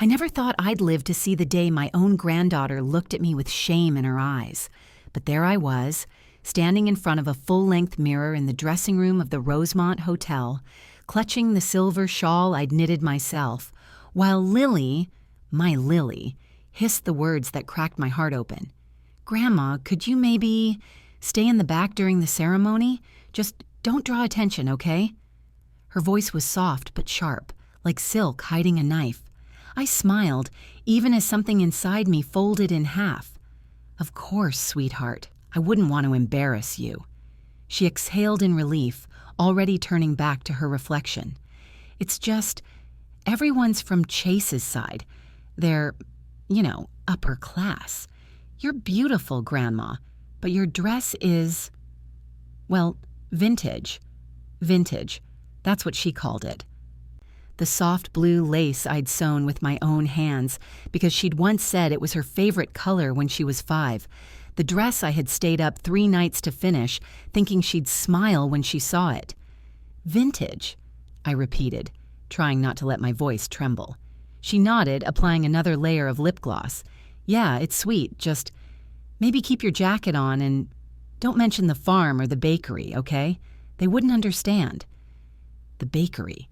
I never thought I'd live to see the day my own granddaughter looked at me with shame in her eyes. But there I was, standing in front of a full-length mirror in the dressing room of the Rosemont Hotel, clutching the silver shawl I'd knitted myself, while Lily, my Lily, hissed the words that cracked my heart open. "Grandma, could you maybe stay in the back during the ceremony? Just don't draw attention, okay?" Her voice was soft but sharp, like silk hiding a knife. I smiled, even as something inside me folded in half. "Of course, sweetheart. I wouldn't want to embarrass you." She exhaled in relief, already turning back to her reflection. "It's just, everyone's from Chase's side. They're, upper class. You're beautiful, Grandma, but your dress is, well, vintage. Vintage. That's what she called it. The soft blue lace I'd sewn with my own hands, because she'd once said it was her favorite color when she was 5. The dress I had stayed up 3 nights to finish, thinking she'd smile when she saw it. Vintage, I repeated, trying not to let my voice tremble. She nodded, applying another layer of lip gloss. "Yeah, it's sweet, just maybe keep your jacket on and don't mention the farm or the bakery, okay? They wouldn't understand." The bakery.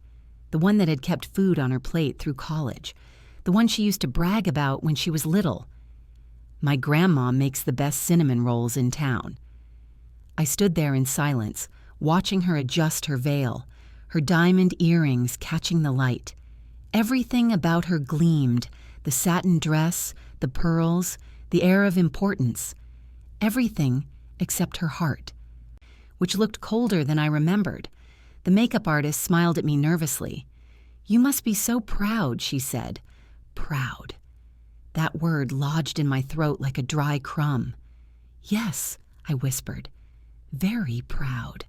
The one that had kept food on her plate through college. The one she used to brag about when she was little. "My grandma makes the best cinnamon rolls in town." I stood there in silence, watching her adjust her veil, her diamond earrings catching the light. Everything about her gleamed, the satin dress, the pearls, the air of importance. Everything except her heart, which looked colder than I remembered. The makeup artist smiled at me nervously. "You must be so proud," she said. Proud. That word lodged in my throat like a dry crumb. "Yes," I whispered. "Very proud."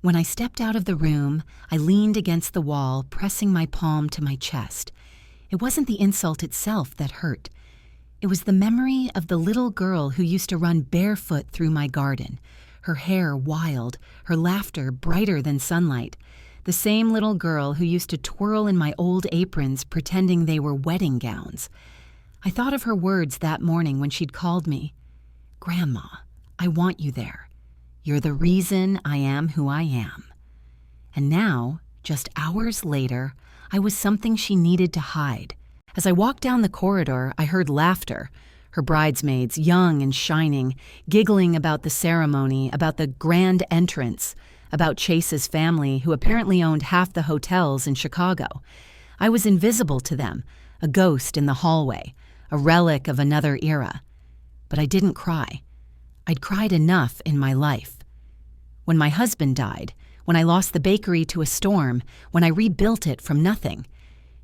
When I stepped out of the room, I leaned against the wall, pressing my palm to my chest. It wasn't the insult itself that hurt. It was the memory of the little girl who used to run barefoot through my garden, her hair wild, her laughter brighter than sunlight. The same little girl who used to twirl in my old aprons pretending they were wedding gowns. I thought of her words that morning when she'd called me. "Grandma, I want you there. You're the reason I am who I am." And now, just hours later, I was something she needed to hide. As I walked down the corridor, I heard laughter. Her bridesmaids, young and shining, giggling about the ceremony, about the grand entrance, about Chase's family, who apparently owned half the hotels in Chicago. I was invisible to them, a ghost in the hallway, a relic of another era. But I didn't cry. I'd cried enough in my life. When my husband died, when I lost the bakery to a storm, when I rebuilt it from nothing.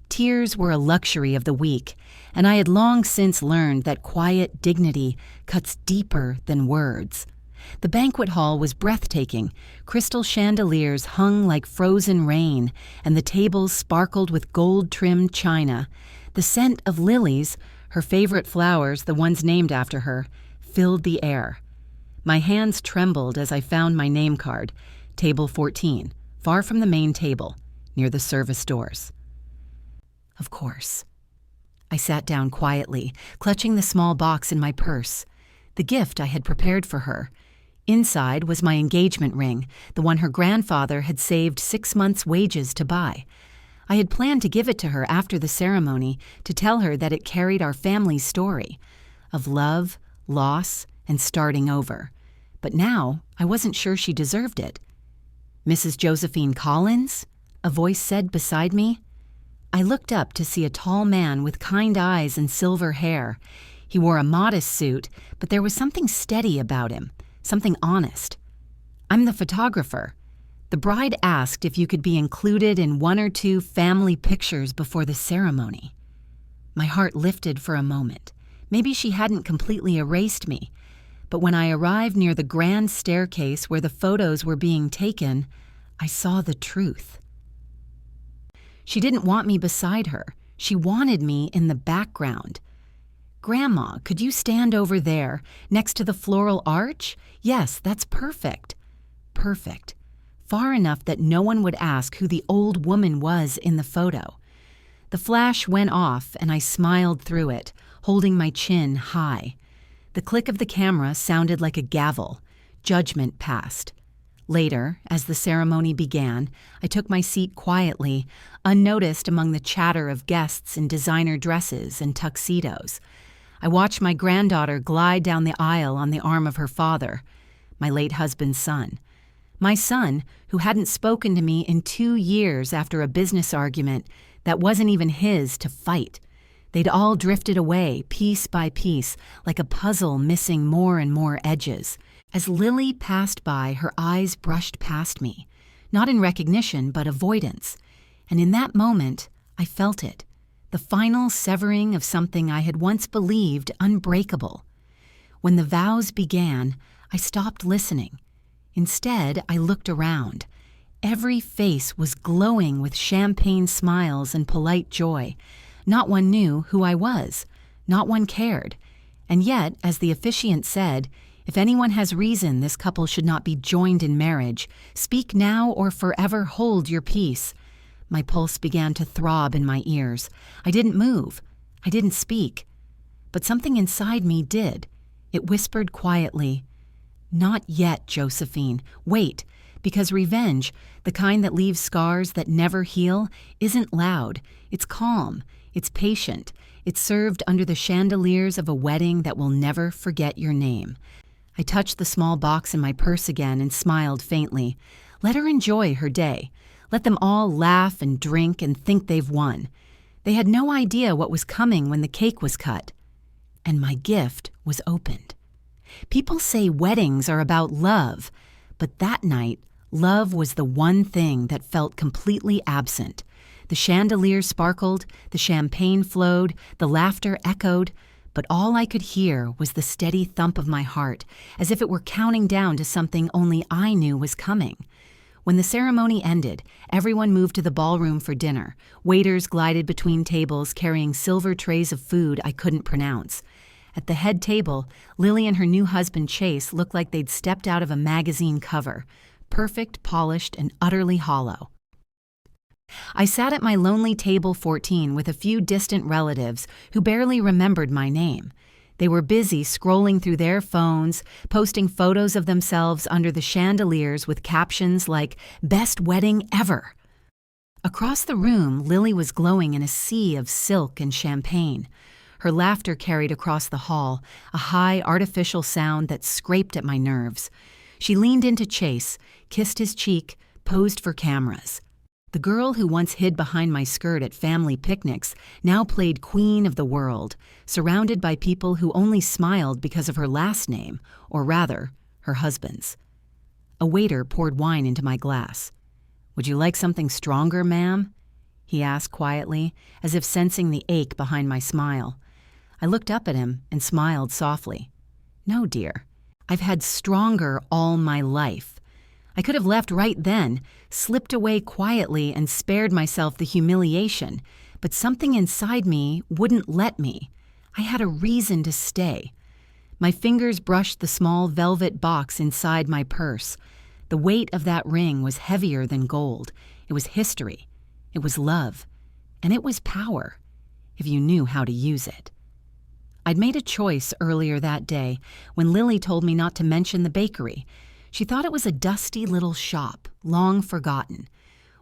Tears were a luxury of the weak, and I had long since learned that quiet dignity cuts deeper than words. The banquet hall was breathtaking. Crystal chandeliers hung like frozen rain, and the tables sparkled with gold-trimmed china. The scent of lilies, her favorite flowers, the ones named after her, filled the air. My hands trembled as I found my name card, Table 14, far from the main table, near the service doors. Of course. I sat down quietly, clutching the small box in my purse, the gift I had prepared for her. Inside was my engagement ring, the one her grandfather had saved 6 months' wages to buy. I had planned to give it to her after the ceremony to tell her that it carried our family's story of love, loss, and starting over. But now I wasn't sure she deserved it. "Mrs. Josephine Collins?" a voice said beside me. I looked up to see a tall man with kind eyes and silver hair. He wore a modest suit, but there was something steady about him, something honest. "I'm the photographer. The bride asked if you could be included in 1 or 2 family pictures before the ceremony." My heart lifted for a moment. Maybe she hadn't completely erased me. But when I arrived near the grand staircase where the photos were being taken, I saw the truth. She didn't want me beside her. She wanted me in the background. "Grandma, could you stand over there, next to the floral arch? Yes, that's perfect." Perfect. Far enough that no one would ask who the old woman was in the photo. The flash went off and I smiled through it, holding my chin high. The click of the camera sounded like a gavel. Judgment passed. Later, as the ceremony began, I took my seat quietly, unnoticed among the chatter of guests in designer dresses and tuxedos. I watched my granddaughter glide down the aisle on the arm of her father, my late husband's son. My son, who hadn't spoken to me in 2 years after a business argument that wasn't even his to fight. They'd all drifted away, piece by piece, like a puzzle missing more and more edges. As Lily passed by, her eyes brushed past me, not in recognition, but avoidance. And in that moment, I felt it, the final severing of something I had once believed unbreakable. When the vows began, I stopped listening. Instead, I looked around. Every face was glowing with champagne smiles and polite joy. Not one knew who I was. Not one cared. And yet, as the officiant said, if anyone has reason this couple should not be joined in marriage, speak now or forever hold your peace. My pulse began to throb in my ears. I didn't move. I didn't speak. But something inside me did. It whispered quietly, "Not yet, Josephine. Wait, because revenge, the kind that leaves scars that never heal, isn't loud. It's calm. It's patient. It's served under the chandeliers of a wedding that will never forget your name." I touched the small box in my purse again and smiled faintly. Let her enjoy her day. Let them all laugh and drink and think they've won. They had no idea what was coming when the cake was cut. And my gift was opened. People say weddings are about love, but that night, love was the one thing that felt completely absent. The chandelier sparkled, the champagne flowed, the laughter echoed, but all I could hear was the steady thump of my heart, as if it were counting down to something only I knew was coming. When the ceremony ended, everyone moved to the ballroom for dinner. Waiters glided between tables carrying silver trays of food I couldn't pronounce. At the head table, Lily and her new husband Chase looked like they'd stepped out of a magazine cover, perfect, polished, and utterly hollow. I sat at my lonely table 14 with a few distant relatives who barely remembered my name. They were busy scrolling through their phones, posting photos of themselves under the chandeliers with captions like, "Best wedding ever." Across the room, Lily was glowing in a sea of silk and champagne. Her laughter carried across the hall, a high, artificial sound that scraped at my nerves. She leaned into Chase, kissed his cheek, posed for cameras. The girl who once hid behind my skirt at family picnics now played queen of the world, surrounded by people who only smiled because of her last name, or rather, her husband's. A waiter poured wine into my glass. "Would you like something stronger, ma'am?" he asked quietly, as if sensing the ache behind my smile. I looked up at him and smiled softly. "No, dear. I've had stronger all my life." I could have left right then, slipped away quietly and spared myself the humiliation, but something inside me wouldn't let me. I had a reason to stay. My fingers brushed the small velvet box inside my purse. The weight of that ring was heavier than gold. It was history. It was love. And it was power, if you knew how to use it. I'd made a choice earlier that day when Lily told me not to mention the bakery. She thought it was a dusty little shop, long forgotten.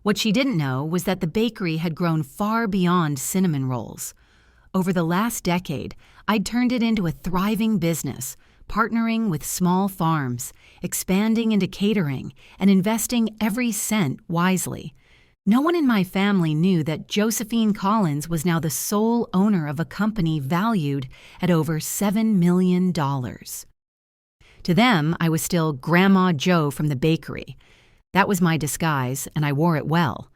What she didn't know was that the bakery had grown far beyond cinnamon rolls. Over the last decade, I'd turned it into a thriving business, partnering with small farms, expanding into catering, and investing every cent wisely. No one in my family knew that Josephine Collins was now the sole owner of a company valued at over $7 million. To them, I was still Grandma Joe from the bakery. That was my disguise, and I wore it well.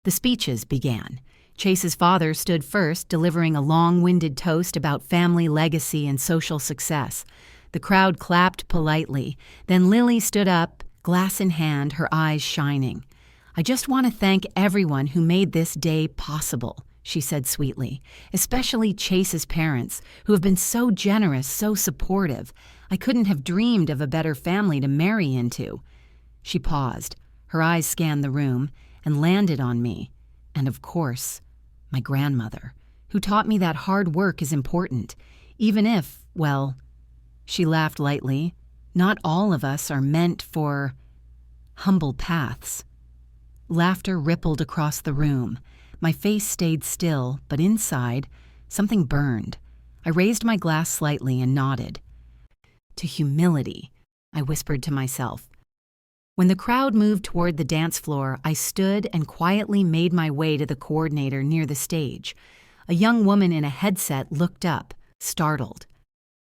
The speeches began. Chase's father stood first, delivering a long-winded toast about family legacy and social success. The crowd clapped politely. Then Lily stood up, glass in hand, her eyes shining. "I just want to thank everyone who made this day possible," she said sweetly, "especially Chase's parents, who have been so generous, so supportive. I couldn't have dreamed of a better family to marry into." She paused. Her eyes scanned the room and landed on me. And of course, My grandmother, who taught me that hard work is important, even if, well, she laughed lightly, not all of us are meant for humble paths. Laughter rippled across the room. My face stayed still, but inside, something burned. I raised my glass slightly and nodded. To humility, I whispered to myself. When the crowd moved toward the dance floor, I stood and quietly made my way to the coordinator near the stage. A young woman in a headset looked up, startled.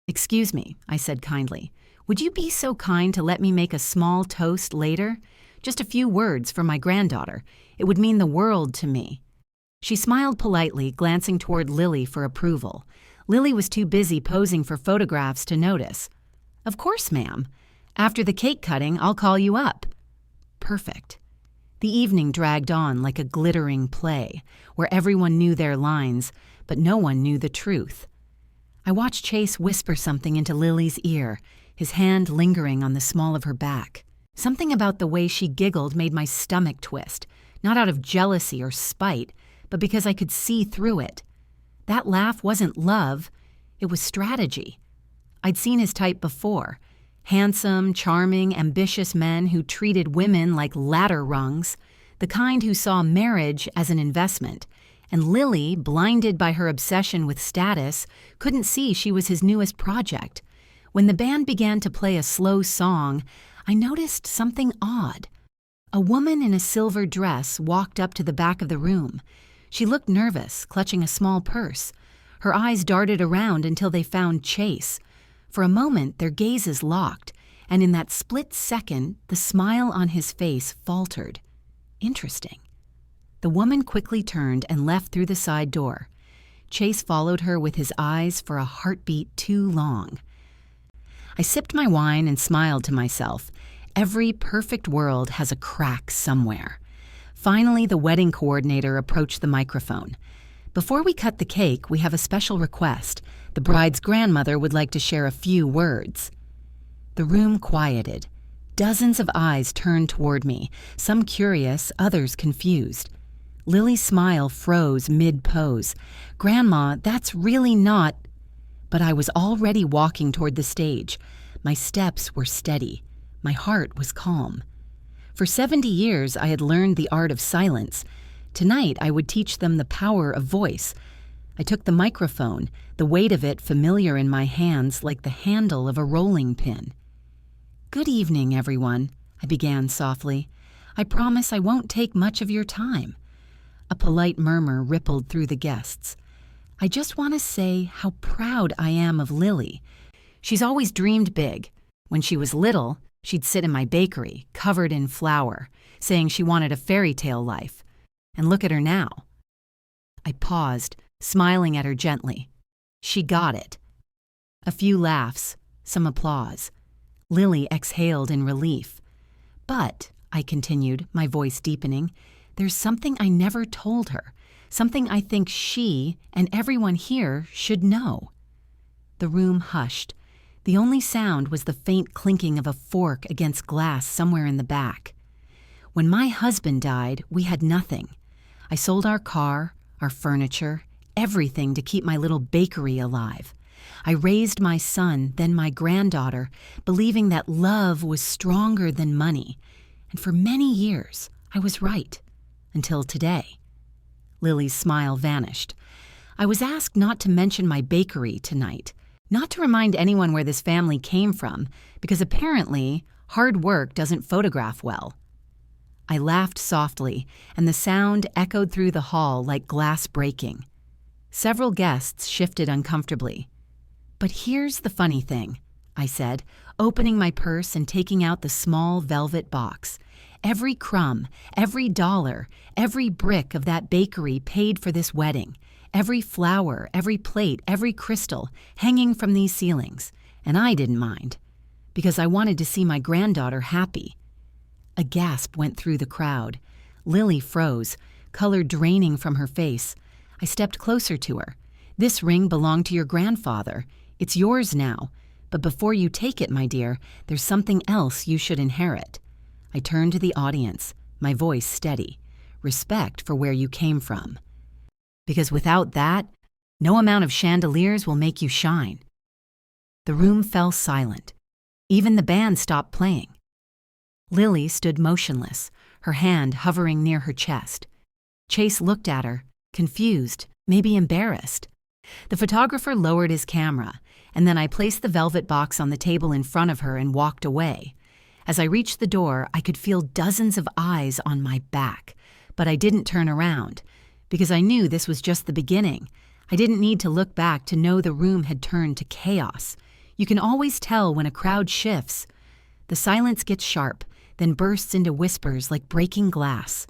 "Excuse me," I said kindly. "Would you be so kind to let me make a small toast later? Just a few words for my granddaughter. It would mean the world to me." She smiled politely, glancing toward Lily for approval. Lily was too busy posing for photographs to notice. "Of course, ma'am. After the cake cutting, I'll call you up." Perfect. The evening dragged on like a glittering play, where everyone knew their lines, but no one knew the truth. I watched Chase whisper something into Lily's ear, his hand lingering on the small of her back. Something about the way she giggled made my stomach twist, not out of jealousy or spite, but because I could see through it. That laugh wasn't love, it was strategy. I'd seen his type before. Handsome, charming, ambitious men who treated women like ladder rungs, the kind who saw marriage as an investment. And Lily, blinded by her obsession with status, couldn't see she was his newest project. When the band began to play a slow song, I noticed something odd. A woman in a silver dress walked up to the back of the room. She looked nervous, clutching a small purse. Her eyes darted around until they found Chase. For a moment, their gazes locked, and in that split second, the smile on his face faltered. Interesting. The woman quickly turned and left through the side door. Chase followed her with his eyes for a heartbeat too long. I sipped my wine and smiled to myself. Every perfect world has a crack somewhere. Finally, the wedding coordinator approached the microphone. "Before we cut the cake, we have a special request. The bride's grandmother would like to share a few words." The room quieted. Dozens of eyes turned toward me, some curious, others confused. Lily's smile froze mid-pose. "Grandma, that's really not—" But I was already walking toward the stage. My steps were steady. My heart was calm. For 70 years, I had learned the art of silence. Tonight, I would teach them the power of voice. I took the microphone, the weight of it familiar in my hands like the handle of a rolling pin. "Good evening, everyone," I began softly. "I promise I won't take much of your time." A polite murmur rippled through the guests. "I just want to say how proud I am of Lily. She's always dreamed big. When she was little, she'd sit in my bakery, covered in flour, saying she wanted a fairy tale life. And look at her now." I paused, smiling at her gently. She got it. A few laughs, some applause. Lily exhaled in relief. "But," I continued, my voice deepening, "there's something I never told her, something I think she and everyone here should know." The room hushed. The only sound was the faint clinking of a fork against glass somewhere in the back. When my husband died, we had nothing. I sold our car, our furniture, everything to keep my little bakery alive. I raised my son, then my granddaughter, believing that love was stronger than money. And for many years, I was right. Until today. Lily's smile vanished. I was asked not to mention my bakery tonight, not to remind anyone where this family came from, because apparently, hard work doesn't photograph well. I laughed softly, and the sound echoed through the hall like glass breaking. Several guests shifted uncomfortably. "But here's the funny thing," I said, opening my purse and taking out the small velvet box. "Every crumb, every dollar, every brick of that bakery paid for this wedding. Every flower, every plate, every crystal, hanging from these ceilings. And I didn't mind, because I wanted to see my granddaughter happy." A gasp went through the crowd. Lily froze, color draining from her face. I stepped closer to her. "This ring belonged to your grandfather. It's yours now. But before you take it, my dear, there's something else you should inherit." I turned to the audience, my voice steady. "Respect for where you came from." because without that, no amount of chandeliers will make you shine." The room fell silent. Even the band stopped playing. Lily stood motionless, her hand hovering near her chest. Chase looked at her, confused, maybe embarrassed. The photographer lowered his camera, and then I placed the velvet box on the table in front of her and walked away. As I reached the door, I could feel dozens of eyes on my back, but I didn't turn around, because I knew this was just the beginning. I didn't need to look back to know the room had turned to chaos. You can always tell when a crowd shifts. The silence gets sharp, then bursts into whispers like breaking glass.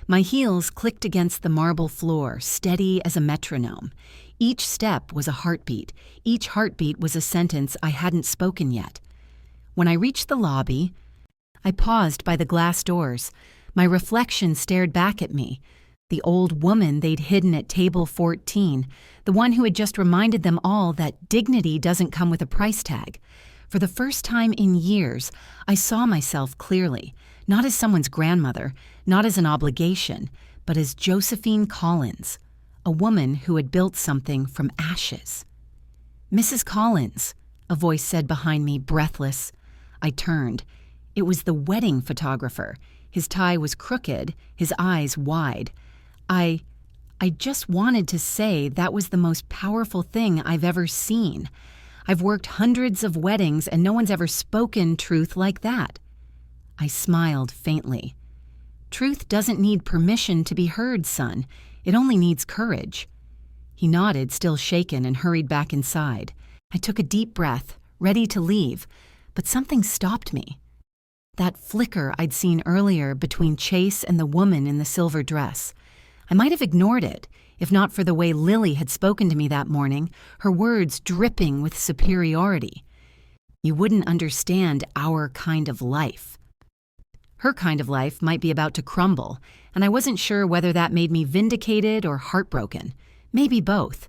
My heels clicked against the marble floor, steady as a metronome. Each step was a heartbeat. Each heartbeat was a sentence I hadn't spoken yet. When I reached the lobby, I paused by the glass doors. My reflection stared back at me. The old woman they'd hidden at table 14, the one who had just reminded them all that dignity doesn't come with a price tag. For the first time in years, I saw myself clearly, not as someone's grandmother, not as an obligation, but as Josephine Collins, a woman who had built something from ashes. "Mrs. Collins," a voice said behind me, breathless. I turned. It was the wedding photographer. His tie was crooked, his eyes wide. I just wanted to say that was the most powerful thing I've ever seen. I've worked hundreds of weddings and no one's ever spoken truth like that. I smiled faintly. "Truth doesn't need permission to be heard, son. It only needs courage." He nodded, still shaken, and hurried back inside. I took a deep breath, ready to leave, but something stopped me. That flicker I'd seen earlier between Chase and the woman in the silver dress. I might have ignored it, if not for the way Lily had spoken to me that morning, her words dripping with superiority. "You wouldn't understand our kind of life." Her kind of life might be about to crumble, and I wasn't sure whether that made me vindicated or heartbroken. Maybe both.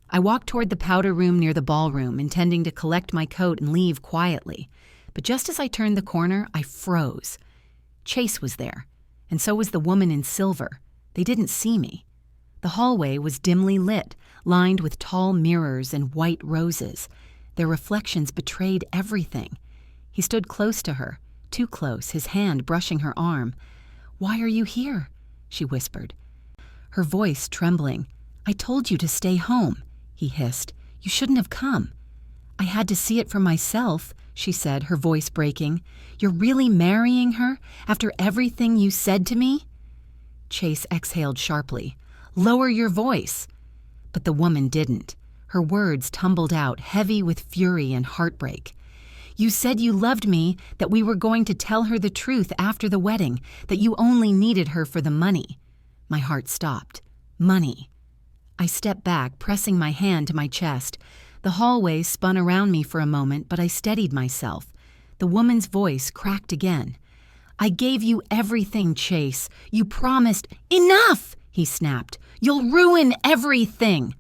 I walked toward the powder room near the ballroom, intending to collect my coat and leave quietly. But just as I turned the corner, I froze. Chase was there, and so was the woman in silver. They didn't see me. The hallway was dimly lit, lined with tall mirrors and white roses. Their reflections betrayed everything. He stood close to her, too close, his hand brushing her arm. "Why are you here?" she whispered. Her voice trembling. "I told you to stay home," he hissed. "You shouldn't have come." "I had to see it for myself," she said, her voice breaking. "You're really marrying her after everything you said to me?" Chase exhaled sharply. "Lower your voice." But the woman didn't. Her words tumbled out, heavy with fury and heartbreak. "You said you loved me, that we were going to tell her the truth after the wedding, that you only needed her for the money." My heart stopped. Money. I stepped back, pressing my hand to my chest. The hallway spun around me for a moment, but I steadied myself. The woman's voice cracked again. "I gave you everything, Chase. You promised—" "Enough!" he snapped. "You'll ruin everything!"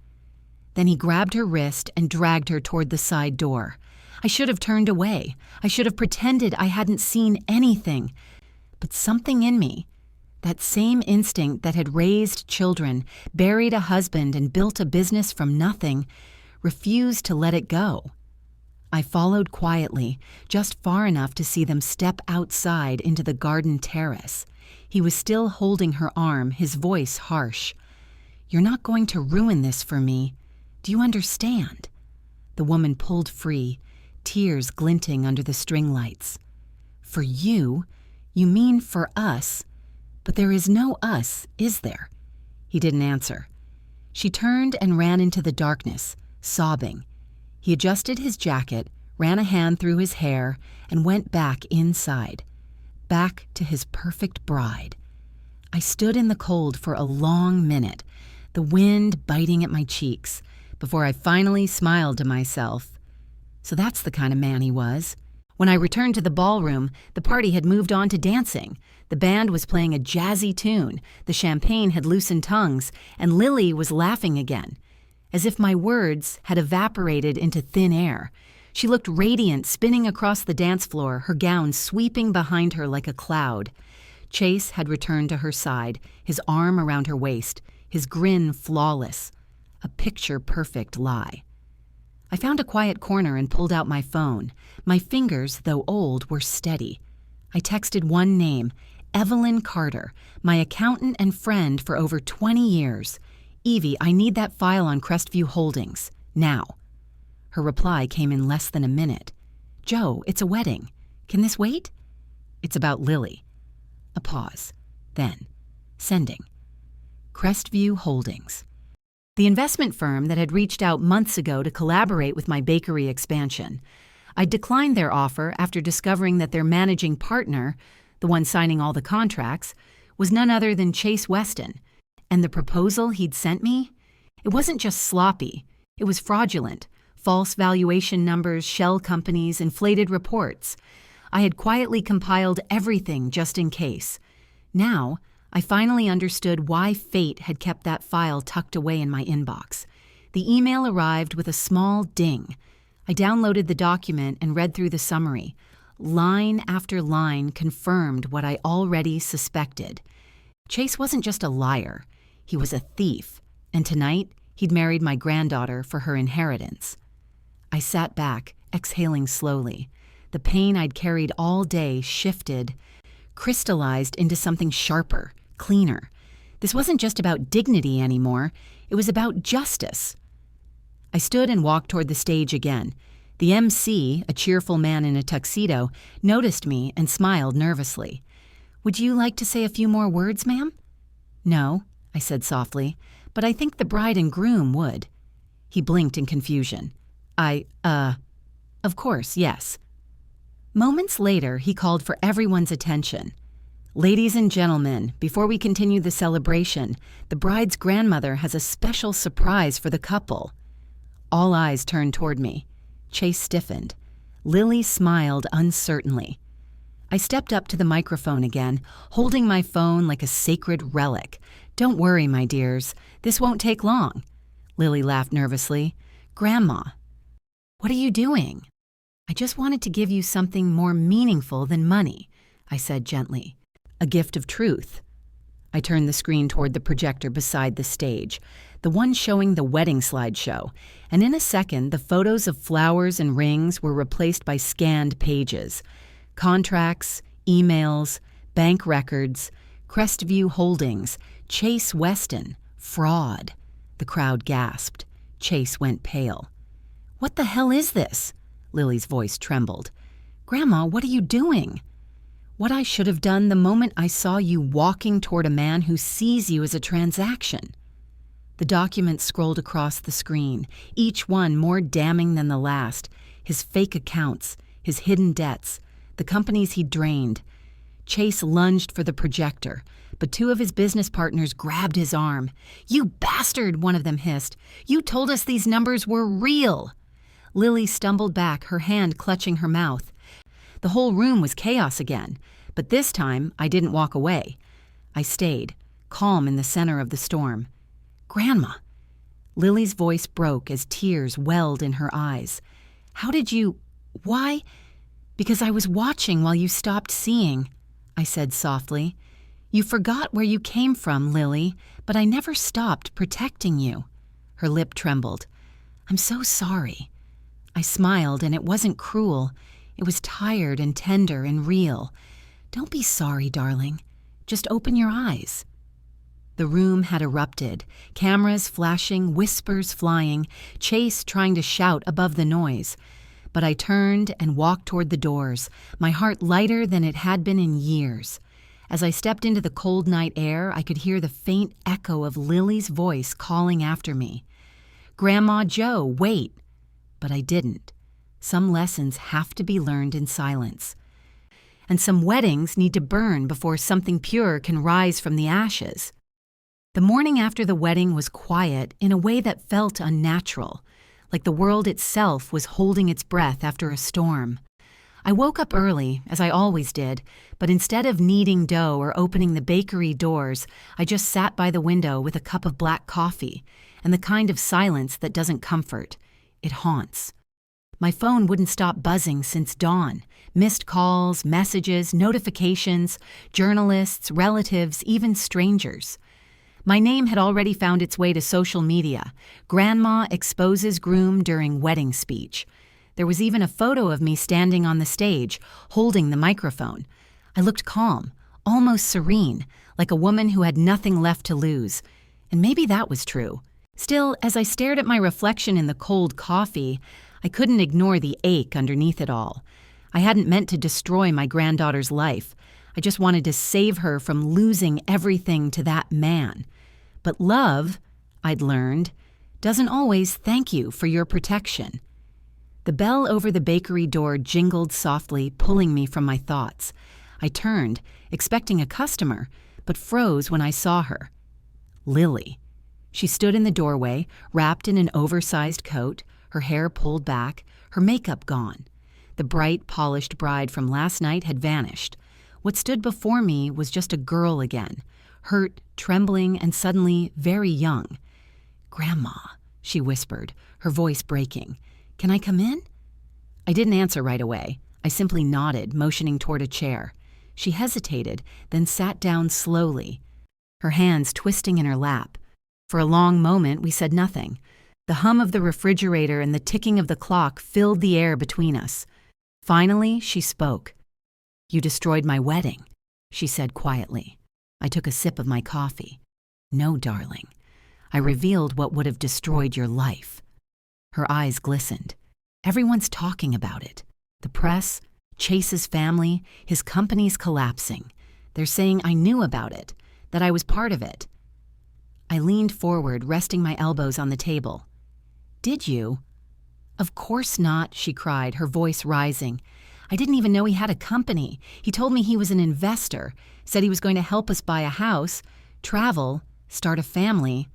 Then he grabbed her wrist and dragged her toward the side door. I should have turned away. I should have pretended I hadn't seen anything. But something in me, that same instinct that had raised children, buried a husband, and built a business from nothing, refused to let it go. I followed quietly, just far enough to see them step outside into the garden terrace. He was still holding her arm, his voice harsh. "You're not going to ruin this for me. Do you understand?" The woman pulled free, tears glinting under the string lights. "For you? You mean for us? But there is no us, is there?" He didn't answer. She turned and ran into the darkness, sobbing. He adjusted his jacket, ran a hand through his hair, and went back inside, back to his perfect bride. I stood in the cold for a long minute, the wind biting at my cheeks, before I finally smiled to myself. So that's the kind of man he was. When I returned to the ballroom, the party had moved on to dancing. The band was playing a jazzy tune, the champagne had loosened tongues, and Lily was laughing again, as if my words had evaporated into thin air. She looked radiant, spinning across the dance floor, her gown sweeping behind her like a cloud. Chase had returned to her side, his arm around her waist. his grin flawless, a picture-perfect lie. I found a quiet corner and pulled out my phone. My fingers, though old, were steady. I texted one name, Evelyn Carter, my accountant and friend for over 20 years. Evie, I need that file on Crestview Holdings, now. Her reply came in less than a minute. Joe, it's a wedding. Can this wait? It's about Lily. A pause. Then, sending. Crestview Holdings. The investment firm that had reached out months ago to collaborate with my bakery expansion. I declined their offer after discovering that their managing partner, the one signing all the contracts, was none other than Chase Weston. And the proposal he'd sent me? It wasn't just sloppy. It was fraudulent. False valuation numbers, shell companies, inflated reports. I had quietly compiled everything just in case. Now, I finally understood why fate had kept that file tucked away in my inbox. The email arrived with a small ding. I downloaded the document and read through the summary. Line after line confirmed what I already suspected. Chase wasn't just a liar. He was a thief. And tonight, he'd married my granddaughter for her inheritance. I sat back, exhaling slowly. The pain I'd carried all day shifted, crystallized into something sharper, cleaner. This wasn't just about dignity anymore. It was about justice. I stood and walked toward the stage again. The MC, a cheerful man in a tuxedo, noticed me and smiled nervously. Would you like to say a few more words, ma'am? No, I said softly, but I think the bride and groom would. He blinked in confusion. Of course, yes. Moments later, he called for everyone's attention. Ladies and gentlemen, before we continue the celebration, the bride's grandmother has a special surprise for the couple. All eyes turned toward me. Chase stiffened. Lily smiled uncertainly. I stepped up to the microphone again, holding my phone like a sacred relic. Don't worry, my dears. This won't take long. Lily laughed nervously. Grandma. What are you doing? I just wanted to give you something more meaningful than money, I said gently. A gift of truth. I turned the screen toward the projector beside the stage, the one showing the wedding slideshow, and in a second the photos of flowers and rings were replaced by scanned pages. Contracts, emails, bank records, Crestview Holdings, Chase Weston, fraud. The crowd gasped. Chase went pale. What the hell is this? Lily's voice trembled. Grandma, what are you doing? What I should have done the moment I saw you walking toward a man who sees you as a transaction. The documents scrolled across the screen, each one more damning than the last. His fake accounts, his hidden debts, the companies he'd drained. Chase lunged for the projector, but two of his business partners grabbed his arm. You bastard, one of them hissed. You told us these numbers were real. Lily stumbled back, her hand clutching her mouth. The whole room was chaos again, but this time I didn't walk away. I stayed, calm in the center of the storm. Grandma. Lily's voice broke as tears welled in her eyes. How did you... Why? Because I was watching while you stopped seeing, I said softly. You forgot where you came from, Lily, but I never stopped protecting you. Her lip trembled. I'm so sorry. I smiled, and it wasn't cruel. It was tired and tender and real. Don't be sorry, darling. Just open your eyes. The room had erupted, cameras flashing, whispers flying, Chase trying to shout above the noise. But I turned and walked toward the doors, my heart lighter than it had been in years. As I stepped into the cold night air, I could hear the faint echo of Lily's voice calling after me. Grandma Joe, wait. But I didn't. Some lessons have to be learned in silence. And some weddings need to burn before something pure can rise from the ashes. The morning after the wedding was quiet in a way that felt unnatural, like the world itself was holding its breath after a storm. I woke up early, as I always did, but instead of kneading dough or opening the bakery doors, I just sat by the window with a cup of black coffee, and the kind of silence that doesn't comfort. It haunts. My phone wouldn't stop buzzing since dawn. Missed calls, messages, notifications, journalists, relatives, even strangers. My name had already found its way to social media. Grandma exposes groom during wedding speech. There was even a photo of me standing on the stage, holding the microphone. I looked calm, almost serene, like a woman who had nothing left to lose. And maybe that was true. Still, as I stared at my reflection in the cold coffee, I couldn't ignore the ache underneath it all. I hadn't meant to destroy my granddaughter's life. I just wanted to save her from losing everything to that man. But love, I'd learned, doesn't always thank you for your protection. The bell over the bakery door jingled softly, pulling me from my thoughts. I turned, expecting a customer, but froze when I saw her. Lily. She stood in the doorway, wrapped in an oversized coat, her hair pulled back, her makeup gone. The bright, polished bride from last night had vanished. What stood before me was just a girl again, hurt, trembling, and suddenly very young. "Grandma," she whispered, her voice breaking. "Can I come in?" I didn't answer right away. I simply nodded, motioning toward a chair. She hesitated, then sat down slowly, her hands twisting in her lap. For a long moment, we said nothing. The hum of the refrigerator and the ticking of the clock filled the air between us. Finally, she spoke. "You destroyed my wedding," she said quietly. I took a sip of my coffee. "No, darling. I revealed what would have destroyed your life." Her eyes glistened. "Everyone's talking about it. The press, Chase's family, his company's collapsing. They're saying I knew about it, that I was part of it." I leaned forward, resting my elbows on the table. "Did you?" "Of course not," she cried, her voice rising. "I didn't even know he had a company. He told me he was an investor, said he was going to help us buy a house, travel, start a family."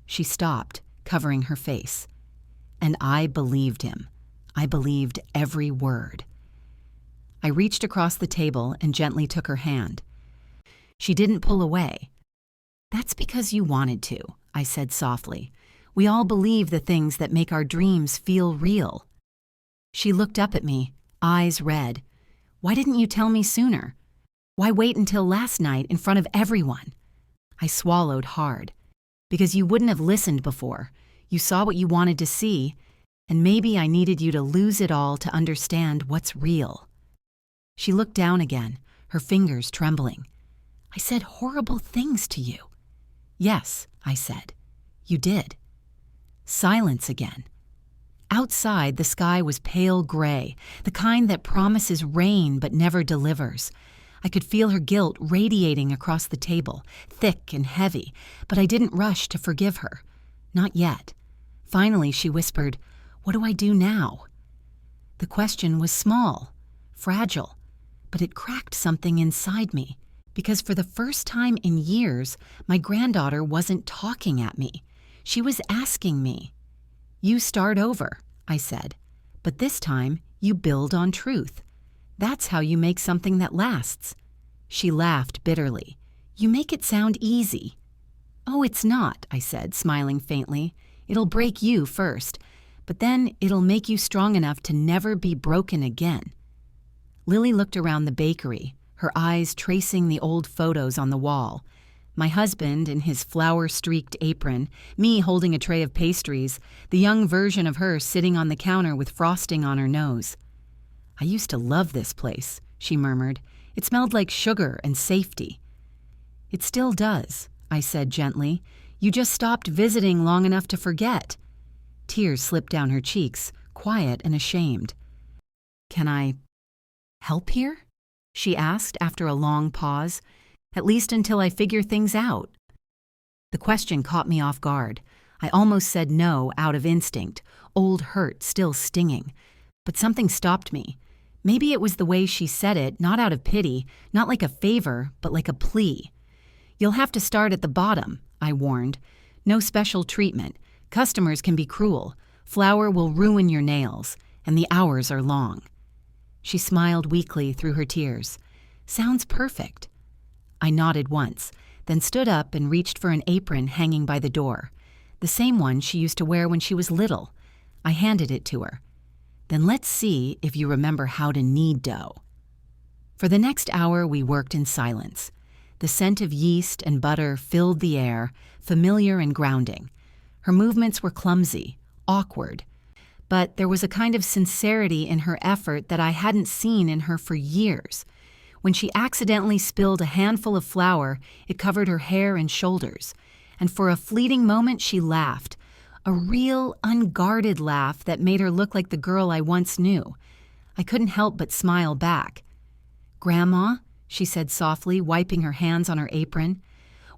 She stopped, covering her face. And I believed him. I believed every word. I reached across the table and gently took her hand. She didn't pull away. "That's because you wanted to," I said softly. "We all believe the things that make our dreams feel real." She looked up at me, eyes red. "Why didn't you tell me sooner? Why wait until last night in front of everyone?" I swallowed hard. "Because you wouldn't have listened before. You saw what you wanted to see, and maybe I needed you to lose it all to understand what's real." She looked down again, her fingers trembling. "I said horrible things to you." "Yes," I said. "You did." Silence again. Outside, the sky was pale gray, the kind that promises rain but never delivers. I could feel her guilt radiating across the table, thick and heavy, but I didn't rush to forgive her. Not yet. Finally, she whispered, "What do I do now?" The question was small, fragile, but it cracked something inside me, because for the first time in years, my granddaughter wasn't talking at me. She was asking me. "You start over," I said, "but this time you build on truth. That's how you make something that lasts." She laughed bitterly. "You make it sound easy." "Oh, it's not," I said, smiling faintly. "It'll break you first, but then it'll make you strong enough to never be broken again." Lily looked around the bakery, her eyes tracing the old photos on the wall. My husband in his flower-streaked apron, me holding a tray of pastries, the young version of her sitting on the counter with frosting on her nose. "I used to love this place," she murmured. "It smelled like sugar and safety." "It still does," I said gently. "You just stopped visiting long enough to forget." Tears slipped down her cheeks, quiet and ashamed. "Can I help here?" she asked after a long pause. "At least until I figure things out." The question caught me off guard. I almost said no out of instinct, old hurt still stinging. But something stopped me. Maybe it was the way she said it, not out of pity, not like a favor, but like a plea. "You'll have to start at the bottom," I warned. "No special treatment. Customers can be cruel. Flour will ruin your nails, and the hours are long." She smiled weakly through her tears. "Sounds perfect." I nodded once, then stood up and reached for an apron hanging by the door. The same one she used to wear when she was little. I handed it to her. "Then let's see if you remember how to knead dough." For the next hour, we worked in silence. The scent of yeast and butter filled the air, familiar and grounding. Her movements were clumsy, awkward, but there was a kind of sincerity in her effort that I hadn't seen in her for years. When she accidentally spilled a handful of flour, it covered her hair and shoulders, and for a fleeting moment she laughed, a real, unguarded laugh that made her look like the girl I once knew. I couldn't help but smile back. "Grandma," she said softly, wiping her hands on her apron,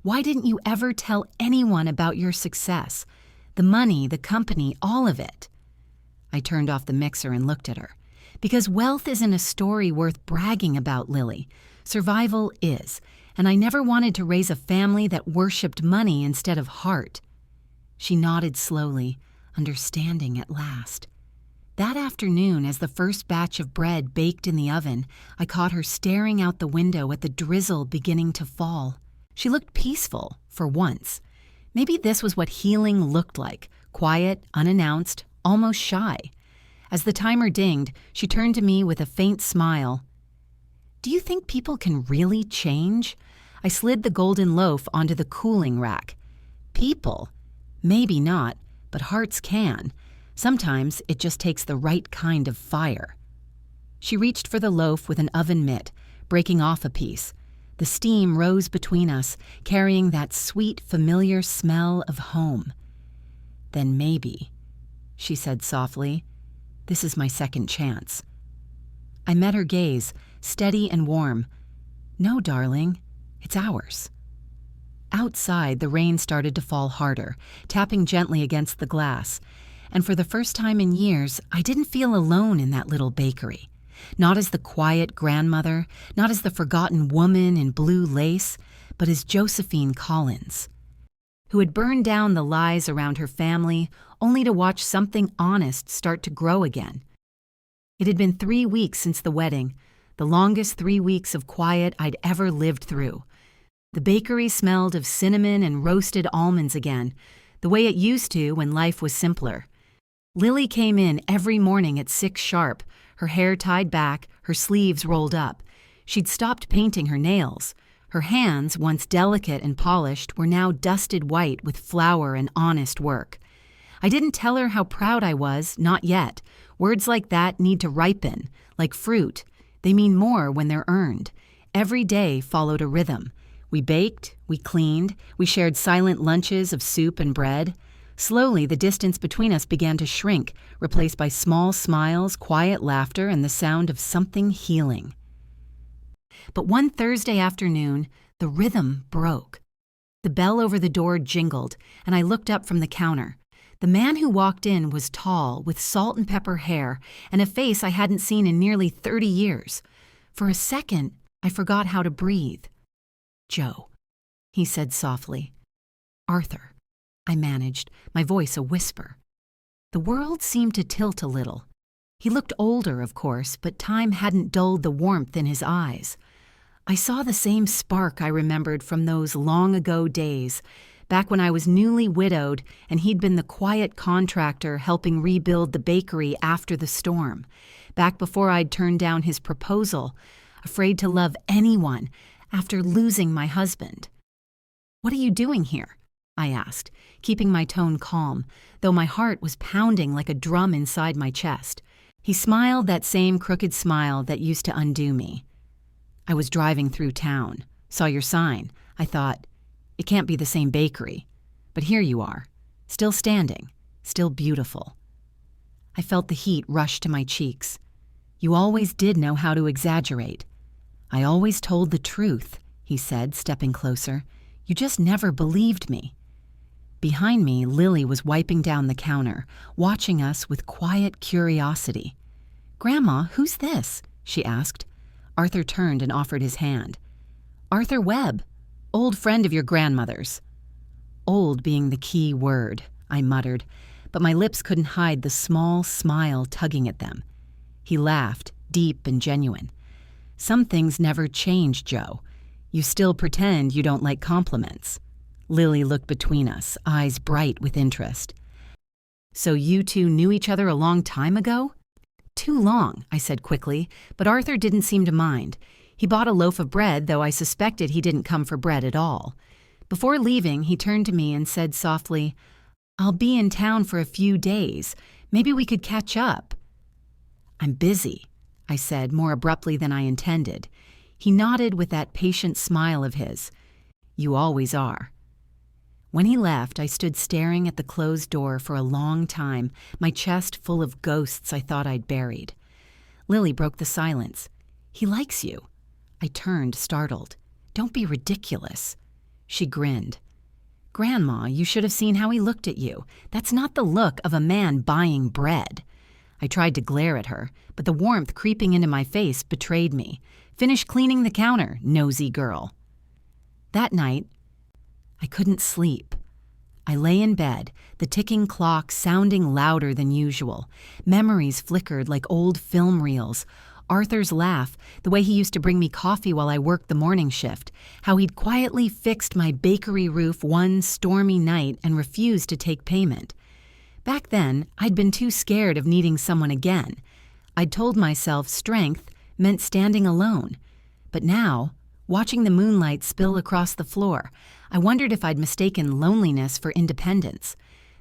"why didn't you ever tell anyone about your success? The money, the company, all of it." I turned off the mixer and looked at her. Because wealth isn't a story worth bragging about, Lily. Survival is, and I never wanted to raise a family that worshipped money instead of heart. She nodded slowly, understanding at last. That afternoon, as the first batch of bread baked in the oven, I caught her staring out the window at the drizzle beginning to fall. She looked peaceful, for once. Maybe this was what healing looked like, quiet, unannounced, almost shy. As the timer dinged, she turned to me with a faint smile. "Do you think people can really change?" I slid the golden loaf onto the cooling rack. "People? Maybe not, but hearts can. Sometimes it just takes the right kind of fire." She reached for the loaf with an oven mitt, breaking off a piece. The steam rose between us, carrying that sweet, familiar smell of home. "Then maybe," she said softly, "this is my second chance." I met her gaze, steady and warm. "No, darling, it's ours." Outside, the rain started to fall harder, tapping gently against the glass. And for the first time in years, I didn't feel alone in that little bakery. Not as the quiet grandmother, not as the forgotten woman in blue lace, but as Josephine Collins, who had burned down the lies around her family only to watch something honest start to grow again. It had been 3 weeks since the wedding, the longest 3 weeks of quiet I'd ever lived through. The bakery smelled of cinnamon and roasted almonds again, the way it used to when life was simpler. Lily came in every morning at 6 sharp, her hair tied back, her sleeves rolled up. She'd stopped painting her nails. Her hands, once delicate and polished, were now dusted white with flour and honest work. I didn't tell her how proud I was, not yet. Words like that need to ripen, like fruit. They mean more when they're earned. Every day followed a rhythm. We baked, we cleaned, we shared silent lunches of soup and bread. Slowly, the distance between us began to shrink, replaced by small smiles, quiet laughter, and the sound of something healing. But one Thursday afternoon, the rhythm broke. The bell over the door jingled, and I looked up from the counter. The man who walked in was tall, with salt and pepper hair, and a face I hadn't seen in nearly 30 years. For a second, I forgot how to breathe. "Joe," he said softly. "Arthur," I managed, my voice a whisper. The world seemed to tilt a little. He looked older, of course, but time hadn't dulled the warmth in his eyes. I saw the same spark I remembered from those long-ago days, back when I was newly widowed and he'd been the quiet contractor helping rebuild the bakery after the storm, back before I'd turned down his proposal, afraid to love anyone after losing my husband. "What are you doing here?" I asked, keeping my tone calm, though my heart was pounding like a drum inside my chest. He smiled that same crooked smile that used to undo me. "I was driving through town, saw your sign. I thought, it can't be the same bakery. But here you are, still standing, still beautiful." I felt the heat rush to my cheeks. "You always did know how to exaggerate." "I always told the truth," he said, stepping closer. "You just never believed me." Behind me, Lily was wiping down the counter, watching us with quiet curiosity. "Grandma, who's this?" she asked. Arthur turned and offered his hand. "Arthur Webb, old friend of your grandmother's." Old being the key word, I muttered, but my lips couldn't hide the small smile tugging at them. He laughed, deep and genuine. "Some things never change, Joe. You still pretend you don't like compliments." Lily looked between us, eyes bright with interest. "So you two knew each other a long time ago?" "Too long," I said quickly, but Arthur didn't seem to mind. He bought a loaf of bread, though I suspected he didn't come for bread at all. Before leaving, he turned to me and said softly, "I'll be in town for a few days. Maybe we could catch up." "I'm busy," I said more abruptly than I intended. He nodded with that patient smile of his. "You always are." When he left, I stood staring at the closed door for a long time, my chest full of ghosts I thought I'd buried. Lily broke the silence. "He likes you." I turned, startled. "Don't be ridiculous." She grinned. "Grandma, you should have seen how he looked at you. That's not the look of a man buying bread." I tried to glare at her, but the warmth creeping into my face betrayed me. "Finish cleaning the counter, nosy girl." That night, I couldn't sleep. I lay in bed, the ticking clock sounding louder than usual. Memories flickered like old film reels. Arthur's laugh, the way he used to bring me coffee while I worked the morning shift, how he'd quietly fixed my bakery roof one stormy night and refused to take payment. Back then, I'd been too scared of needing someone again. I'd told myself strength meant standing alone. But now, watching the moonlight spill across the floor, I wondered if I'd mistaken loneliness for independence.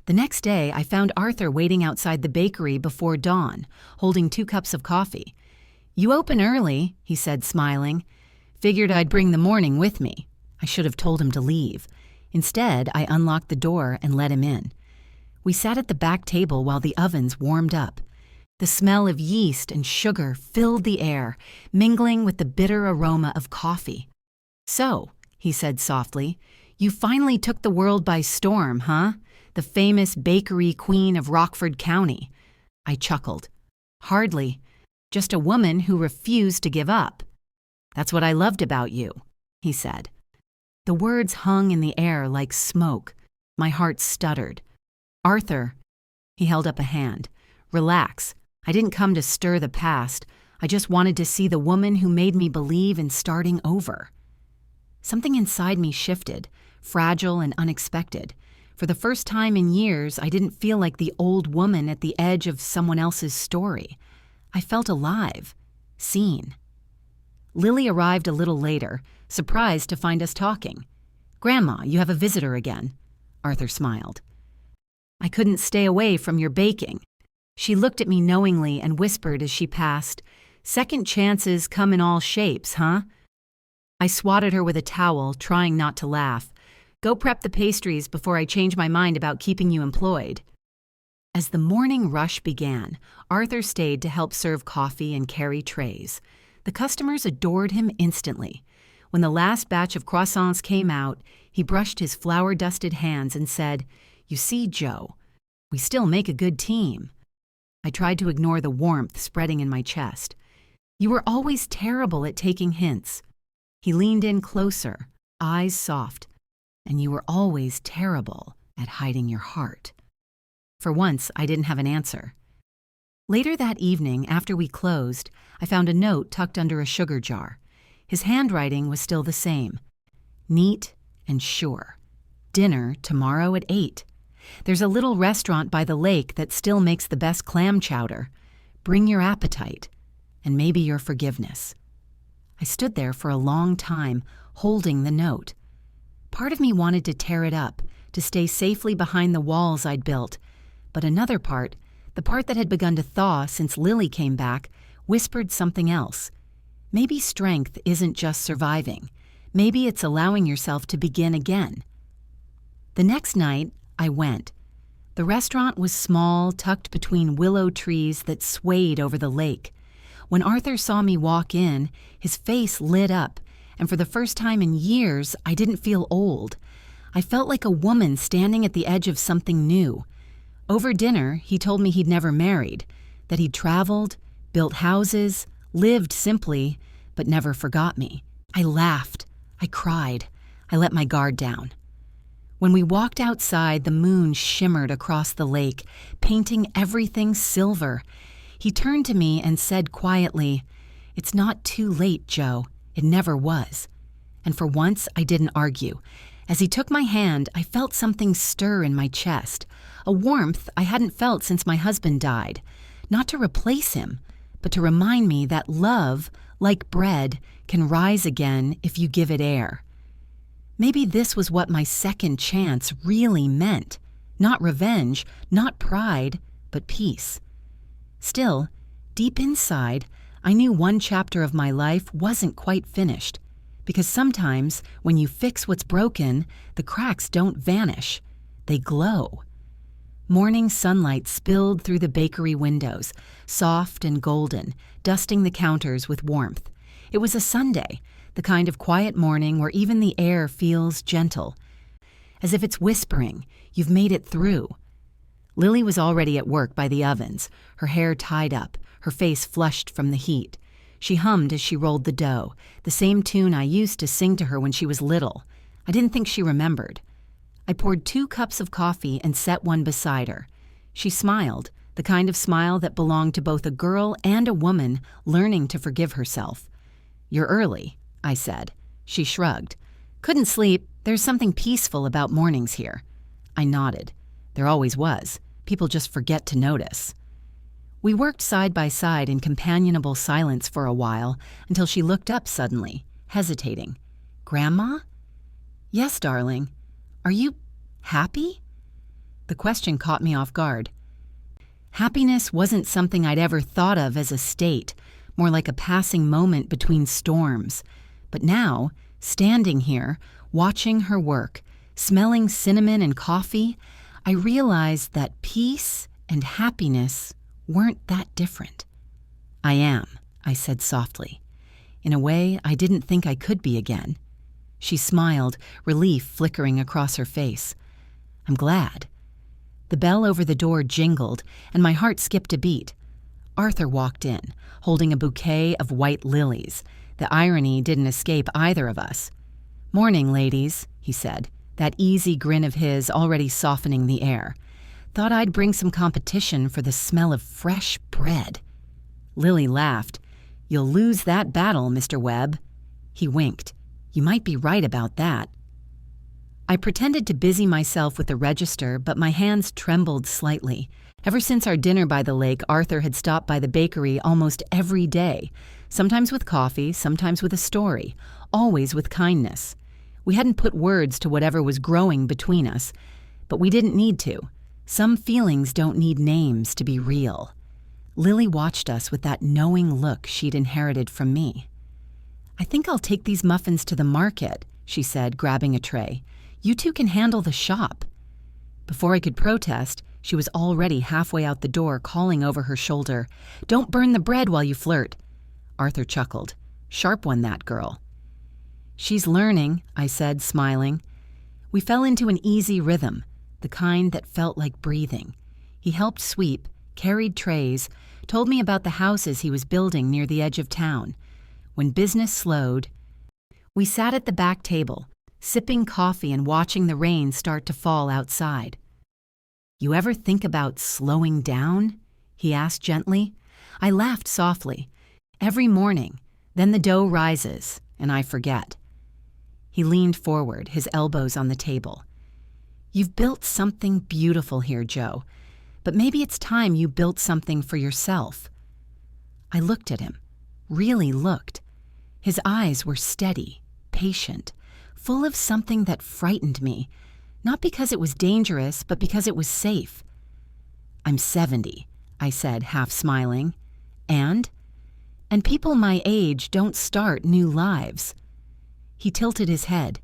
The next day, I found Arthur waiting outside the bakery before dawn, holding 2 cups of coffee. "You open early," he said, smiling. "Figured I'd bring the morning with me." I should have told him to leave. Instead, I unlocked the door and let him in. We sat at the back table while the ovens warmed up. The smell of yeast and sugar filled the air, mingling with the bitter aroma of coffee. "So," he said softly, "you finally took the world by storm, huh? The famous bakery queen of Rockford County." I chuckled. "Hardly. Just a woman who refused to give up." "That's what I loved about you," he said. The words hung in the air like smoke. My heart stuttered. "Arthur," he held up a hand. "Relax. I didn't come to stir the past. I just wanted to see the woman who made me believe in starting over." Something inside me shifted, fragile and unexpected. For the first time in years, I didn't feel like the old woman at the edge of someone else's story. I felt alive, seen. Lily arrived a little later, surprised to find us talking. "Grandma, you have a visitor again." Arthur smiled. "I couldn't stay away from your baking." She looked at me knowingly and whispered as she passed, "Second chances come in all shapes, huh?" I swatted her with a towel, trying not to laugh. "Go prep the pastries before I change my mind about keeping you employed." As the morning rush began, Arthur stayed to help serve coffee and carry trays. The customers adored him instantly. When the last batch of croissants came out, he brushed his flour-dusted hands and said, "You see, Joe, we still make a good team." I tried to ignore the warmth spreading in my chest. "You were always terrible at taking hints." He leaned in closer, eyes soft. "And you were always terrible at hiding your heart." For once, I didn't have an answer. Later that evening, after we closed, I found a note tucked under a sugar jar. His handwriting was still the same. Neat and sure. "Dinner tomorrow at 8. There's a little restaurant by the lake that still makes the best clam chowder. Bring your appetite, and maybe your forgiveness." I stood there for a long time, holding the note. Part of me wanted to tear it up, to stay safely behind the walls I'd built. But another part, the part that had begun to thaw since Lily came back, whispered something else. Maybe strength isn't just surviving. Maybe it's allowing yourself to begin again. The next night, I went. The restaurant was small, tucked between willow trees that swayed over the lake. When Arthur saw me walk in, his face lit up, and for the first time in years, I didn't feel old. I felt like a woman standing at the edge of something new. Over dinner, he told me he'd never married, that he'd traveled, built houses, lived simply, but never forgot me. I laughed. I cried. I let my guard down. When we walked outside, the moon shimmered across the lake, painting everything silver. He turned to me and said quietly, "It's not too late, Joe. It never was." And for once, I didn't argue. As he took my hand, I felt something stir in my chest, a warmth I hadn't felt since my husband died. Not to replace him, but to remind me that love like bread, can rise again if you give it air. Maybe this was what my second chance really meant. Not revenge, not pride, but peace. Still, deep inside, I knew one chapter of my life wasn't quite finished. Because sometimes, when you fix what's broken, the cracks don't vanish. They glow. Morning sunlight spilled through the bakery windows, soft and golden, dusting the counters with warmth. It was a Sunday, the kind of quiet morning where even the air feels gentle, as if it's whispering, "You've made it through." Lily was already at work by the ovens, her hair tied up, her face flushed from the heat. She hummed as she rolled the dough, the same tune I used to sing to her when she was little. I didn't think she remembered. I poured 2 cups of coffee and set one beside her. She smiled, the kind of smile that belonged to both a girl and a woman learning to forgive herself. "You're early," I said. She shrugged. "Couldn't sleep. There's something peaceful about mornings here." I nodded. There always was. People just forget to notice. We worked side by side in companionable silence for a while until she looked up suddenly, hesitating. "Grandma?" "Yes, darling. Are you happy?" The question caught me off guard. Happiness wasn't something I'd ever thought of as a state, more like a passing moment between storms. But now, standing here, watching her work, smelling cinnamon and coffee, I realized that peace and happiness weren't that different. "I am," I said softly. In a way I didn't think I could be again. She smiled, relief flickering across her face. "I'm glad." The bell over the door jingled, and my heart skipped a beat. Arthur walked in, holding a bouquet of white lilies. The irony didn't escape either of us. "Morning, ladies," he said, that easy grin of his already softening the air. "Thought I'd bring some competition for the smell of fresh bread." Lily laughed. "You'll lose that battle, Mr. Webb." He winked. "You might be right about that." I pretended to busy myself with the register, but my hands trembled slightly. Ever since our dinner by the lake, Arthur had stopped by the bakery almost every day, sometimes with coffee, sometimes with a story, always with kindness. We hadn't put words to whatever was growing between us, but we didn't need to. Some feelings don't need names to be real. Lily watched us with that knowing look she'd inherited from me. "I think I'll take these muffins to the market," she said, grabbing a tray. "You two can handle the shop." Before I could protest, she was already halfway out the door, calling over her shoulder, "Don't burn the bread while you flirt." Arthur chuckled. "Sharp one, that girl." "She's learning," I said, smiling. We fell into an easy rhythm, the kind that felt like breathing. He helped sweep, carried trays, told me about the houses he was building near the edge of town. When business slowed, we sat at the back table, sipping coffee and watching the rain start to fall outside. "You ever think about slowing down?" he asked gently. I laughed softly. "Every morning, then the dough rises, and I forget." He leaned forward, his elbows on the table. "You've built something beautiful here, Joe, but maybe it's time you built something for yourself." I looked at him, really looked. His eyes were steady, patient, full of something that frightened me, not because it was dangerous, but because it was safe. "I'm 70, I said, half smiling. And people my age don't start new lives." He tilted his head.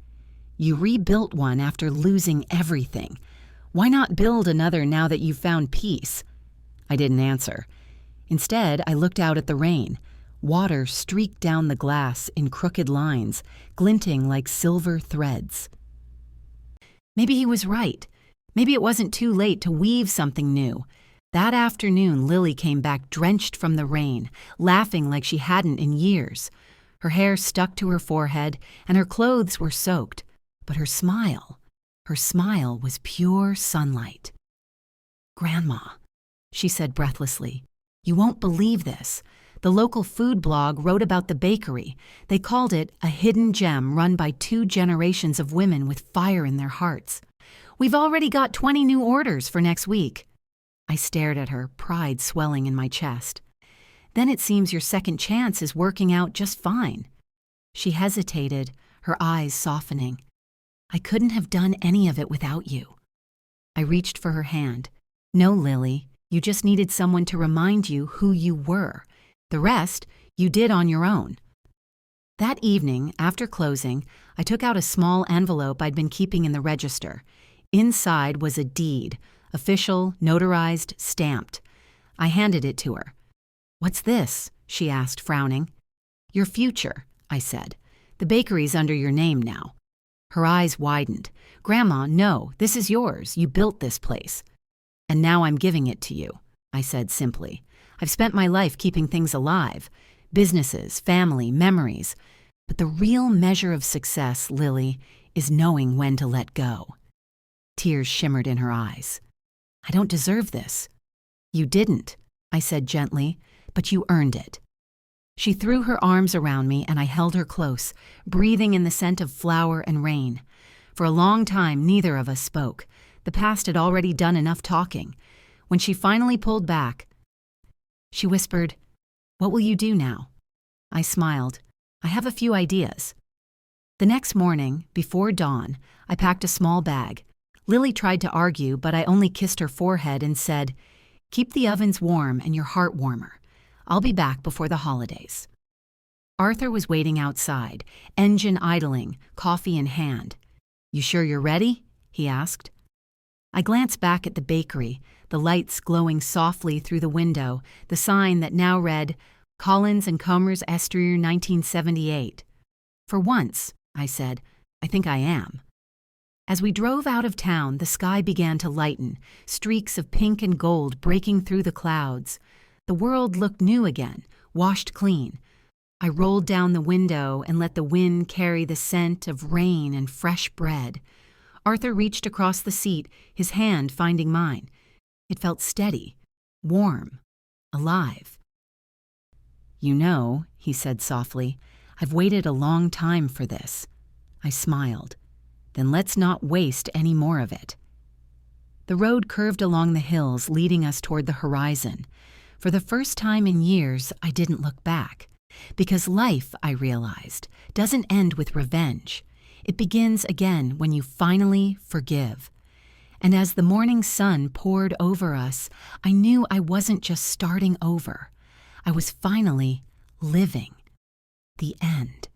"You rebuilt one after losing everything. Why not build another now that you've found peace?" I didn't answer. Instead, I looked out at the rain. Water streaked down the glass in crooked lines, glinting like silver threads. Maybe he was right. Maybe it wasn't too late to weave something new. That afternoon, Lily came back drenched from the rain, laughing like she hadn't in years. Her hair stuck to her forehead, and her clothes were soaked. But her smile was pure sunlight. "Grandma," she said breathlessly, "you won't believe this. The local food blog wrote about the bakery. They called it a hidden gem run by 2 generations of women with fire in their hearts. We've already got 20 new orders for next week." I stared at her, pride swelling in my chest. Then it seems your second chance is working out just fine." She hesitated, her eyes softening. "I couldn't have done any of it without you." I reached for her hand. "No, Lily, you just needed someone to remind you who you were. The rest, you did on your own." That evening, after closing, I took out a small envelope I'd been keeping in the register. Inside was a deed, official, notarized, stamped. I handed it to her. "What's this?" she asked, frowning. "Your future," I said. "The bakery's under your name now." Her eyes widened. "Grandma, no, this is yours. You built this place." "And now I'm giving it to you," I said simply. "I've spent my life keeping things alive. Businesses, family, memories. But the real measure of success, Lily, is knowing when to let go." Tears shimmered in her eyes. "I don't deserve this." "You didn't," I said gently, "but you earned it." She threw her arms around me and I held her close, breathing in the scent of flower and rain. For a long time, neither of us spoke. The past had already done enough talking. When she finally pulled back, she whispered, "What will you do now?" I smiled. "I have a few ideas." The next morning, before dawn, I packed a small bag. Lily tried to argue, but I only kissed her forehead and said, "Keep the ovens warm and your heart warmer. I'll be back before the holidays." Arthur was waiting outside, engine idling, coffee in hand. "You sure you're ready?" he asked. I glanced back at the bakery, the lights glowing softly through the window, the sign that now read, "Collins and Comer's Estrier 1978. "For once," I said, "I think I am." As we drove out of town, the sky began to lighten, streaks of pink and gold breaking through the clouds. The world looked new again, washed clean. I rolled down the window and let the wind carry the scent of rain and fresh bread. Arthur reached across the seat, his hand finding mine. It felt steady, warm, alive. "You know," he said softly, "I've waited a long time for this." I smiled. "Then let's not waste any more of it." The road curved along the hills, leading us toward the horizon. For the first time in years, I didn't look back. Because life, I realized, doesn't end with revenge. It begins again when you finally forgive. And as the morning sun poured over us, I knew I wasn't just starting over. I was finally living. The end.